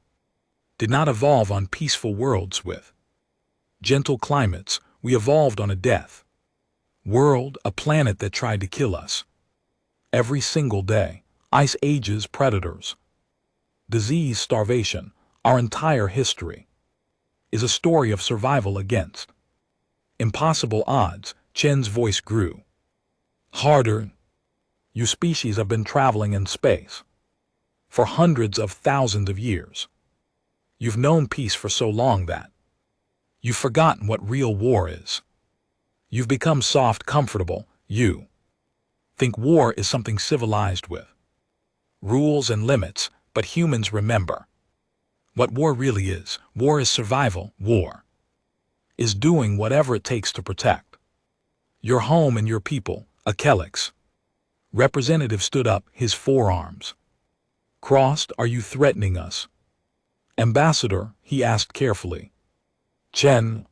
did not evolve on peaceful worlds with gentle climates. We evolved on a death world, a planet that tried to kill us every single day. Ice ages, predators, disease, starvation. Our entire history is a story of survival against impossible odds. Chen's voice grew harder. You species have been traveling in space for hundreds of thousands of years. You've known peace for so long that you've forgotten what real war is. You've become soft, comfortable. You think war is something civilized with rules and limits, but humans remember what war really is. War is survival. War is doing whatever it takes to protect your home and your people. A Kelix representative stood up, his forearms crossed. Are you threatening us, Ambassador? He asked carefully. Chen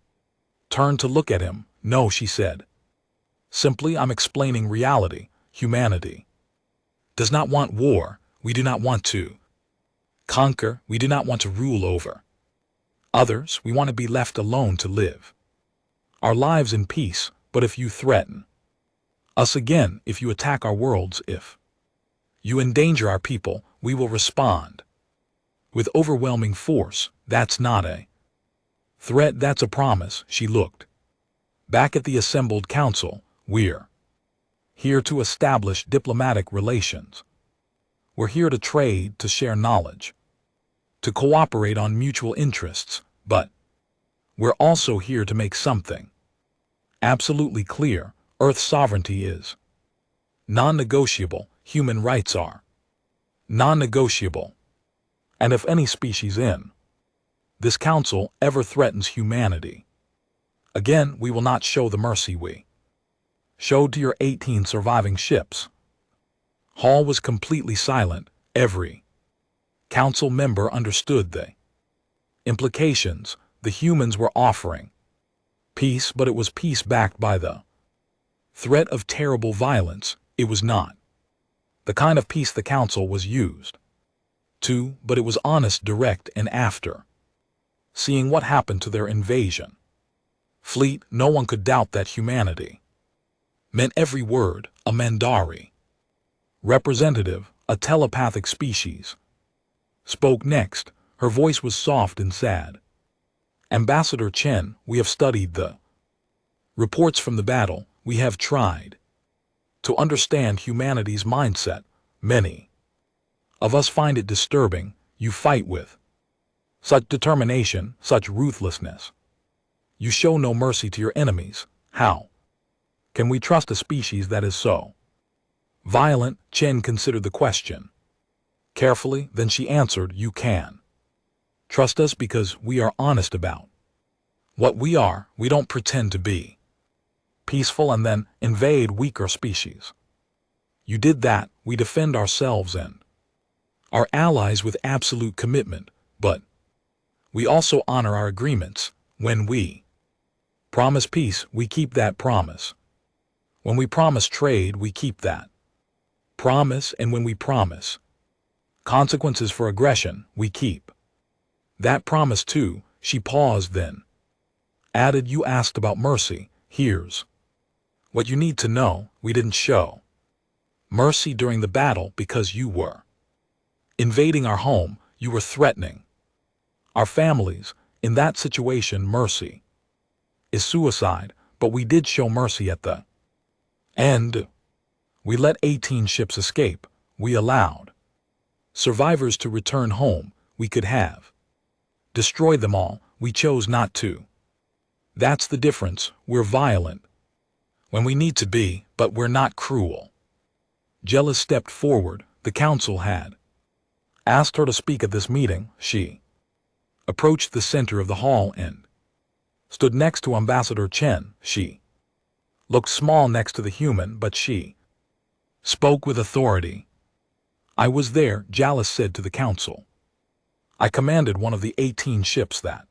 turned to look at him. No, she said. Simply, I'm explaining reality. Humanity does not want war. We do not want to conquer. We do not want to rule over others. We want to be left alone to live our lives in peace. But if you threaten us again, if you attack our worlds, if you endanger our people, we will respond with overwhelming force. That's not a threat, that's a promise. She looked back at the assembled council. We're here to establish diplomatic relations. We're here to trade, to share knowledge, to cooperate on mutual interests. But we're also here to make something absolutely clear. Earth's sovereignty is non-negotiable. Human rights are non-negotiable. And if any species in this council ever threatens humanity, Again, we will not show the mercy we showed to your 18 surviving ships. Hall was completely silent. Every council member understood the implications. The humans were offering peace, but it was peace backed by the threat of terrible violence. It was not the kind of peace the council was used to, but it was honest, direct, and after seeing what happened to their invasion fleet, no one could doubt that humanity meant every word. A Mandari representative, a telepathic species, spoke next. Her voice was soft and sad. Ambassador Chen, we have studied the reports from the battle. We have tried to understand humanity's mindset. Many of us find it disturbing. You fight with such determination, such ruthlessness. You show no mercy to your enemies. How can we trust a species that is so violent? Chen considered the question carefully, then she answered, you can trust us because we are honest about what we are. We don't pretend to be peaceful and then invade weaker species. You did that. We defend ourselves and our allies with absolute commitment, but we also honor our agreements. When we promise peace, we keep that promise. When we promise trade, we keep that promise, and when we promise consequences for aggression, we keep that promise too. She paused, then added, you asked about mercy. Here's what you need to know. We didn't show mercy during the battle because you were invading our home. You were threatening our families. In that situation, mercy is suicide, but we did show mercy at the end. We let 18 ships escape. We allowed survivors to return home. We could have destroyed them all. We chose not to. That's the difference. We're violent when we need to be, but we're not cruel. Jealous stepped forward. The council had asked her to speak at this meeting. She approached the center of the hall and stood next to Ambassador Chen. She looked small next to the human, but she spoke with authority. I was there, Jallis said to the council. I commanded one of the 18 ships that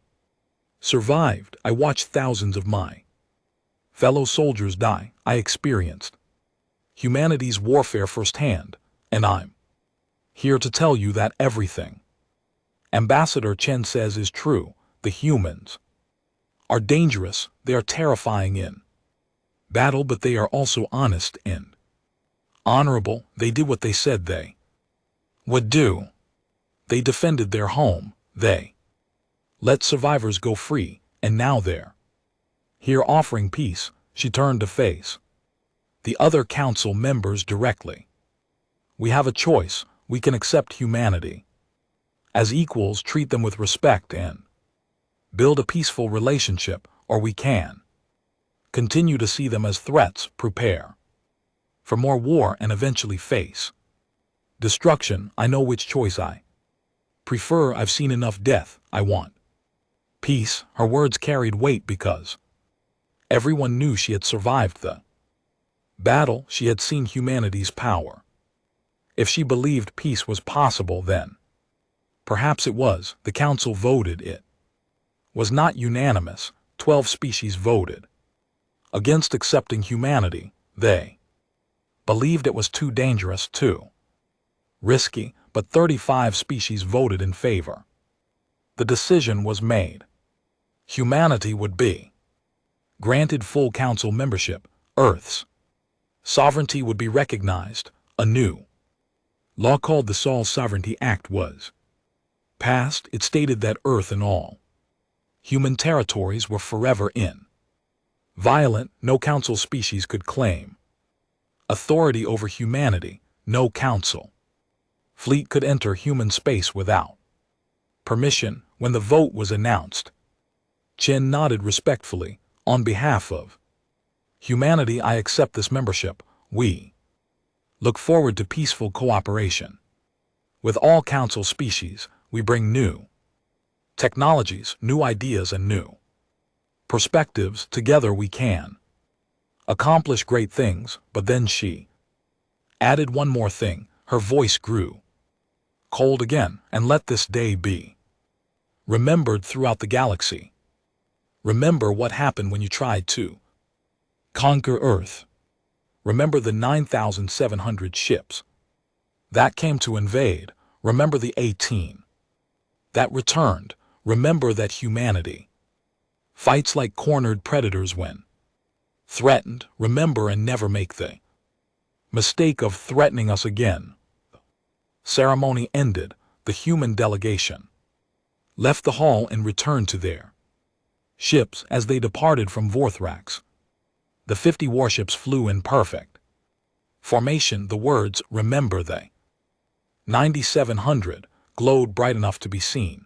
survived. I watched thousands of my fellow soldiers die. I experienced humanity's warfare firsthand, and I'm here to tell you that everything Ambassador Chen says is true. The humans are dangerous. They are terrifying in battle, but they are also honest and honorable. They did what they said they would do. They defended their home. They let survivors go free, and now they're here offering peace. She turned to face the other council members directly. We have a choice. We can accept humanity as equals, treat them with respect, and build a peaceful relationship, or we can continue to see them as threats, prepare for more war, and eventually face destruction. I know which choice I prefer. I've seen enough death. I want peace. Her words carried weight because everyone knew she had survived the battle. She had seen humanity's power. If she believed peace was possible, then perhaps it was. The council voted. It was not unanimous. 12 species voted against accepting humanity. They believed it was too dangerous, too risky, but 35 species voted in favor. The decision was made. Humanity would be granted full council membership. Earth's sovereignty would be recognized. A new law called the Sol Sovereignty Act was passed. It stated that Earth and all human territories were forever in violent. No council species could claim authority over humanity. No council fleet could enter human space without permission. When the vote was announced, Chen nodded respectfully. On behalf of humanity, I accept this membership. We look forward to peaceful cooperation with all council species. We bring new technologies, new ideas, and new Perspectives, together we can accomplish great things. But then she added one more thing. Her voice grew cold again. And let this day be remembered throughout the galaxy. Remember what happened when you tried to conquer Earth. Remember the 9,700 ships that came to invade. Remember the 18 that returned. Remember that humanity fights like cornered predators when threatened. Remember and never make the mistake of threatening us again. Ceremony ended. The human delegation left the hall and returned to their ships. As they departed from Vorthrax, the 50 warships flew in perfect formation. The words, "Remember the 9,700," glowed bright enough to be seen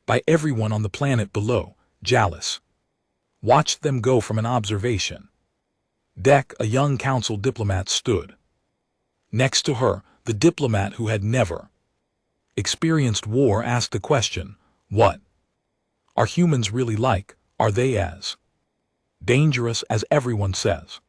by everyone on the planet below. Jalis watched them go from an observation deck. A young council diplomat stood next to her. The diplomat, who had never experienced war, asked the question, "What are humans really like? Are they as dangerous as everyone says?"